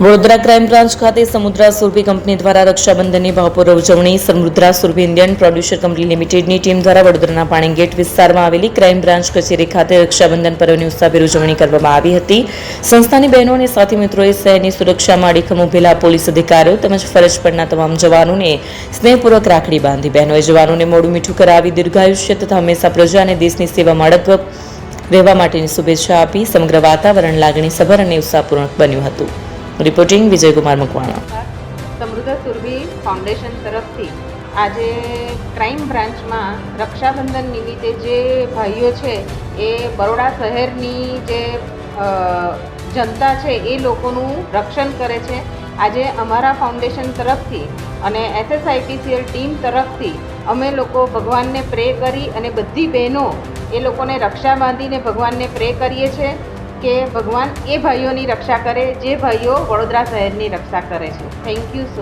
Vadodara crime branch ખાતે સમુદ્રા Surabhi company દ્વારા રક્ષાબંધનની ભાવપૂર્વ ઉજવણી. Samudra Surabhi Indian producer company લિમિટેડની ટીમ દ્વારા વડોદરાના પાણીગેટ વિસ્તારમાં આવેલી ક્રાઇમ બ્રાન્ચ કચેરી ખાતે રક્ષાબંધન પર્વની ઉત્સાહભેર ઉજવણી કરવામાં આવી હતી. સંસ્થાની બહેનો અને સાથી મિત્રોએ શહેરની સુરક્ષામાં અડીખમ ઉભેલા પોલીસ અધિકારીઓ તેમજ ફરજ પરના તમામ જવાનોને સ્નેહપૂર્વક રાખડી બાંધી બહેનોએ જવાનોને મોઢું મીઠું કરાવી દીર્ઘાયુષ્ય તથા હંમેશા પ્રજા અને દેશની સેવામાં અડગ રહેવા માટેની શુભેચ્છા આપી. સમગ્ર વાતાવરણ લાગણીસભર અને ઉત્સાહપૂર્વક બન્યું હતું. રિપોર્ટિંગ વિજયકુમાર મકવાણા. સમૃદ્ધ સુરભી ફાઉન્ડેશન તરફથી આજે ક્રાઇમ બ્રાન્ચમાં રક્ષાબંધન નિમિત્તે જે ભાઈઓ છે એ બરોડા શહેરની જે જનતા છે એ લોકોનું રક્ષણ કરે છે. આજે અમારા ફાઉન્ડેશન તરફથી અને SSIPCL ટીમ તરફથી અમે લોકો ભગવાનને પ્રે કરી અને બધી બહેનો એ લોકોને રક્ષા બાંધીને ભગવાનને પ્રે કરીએ છીએ કે ભગવાન એ ભાઈઓની રક્ષા કરે જે ભાઈઓ વડોદરા શહેરની રક્ષા કરે છે. Thank you so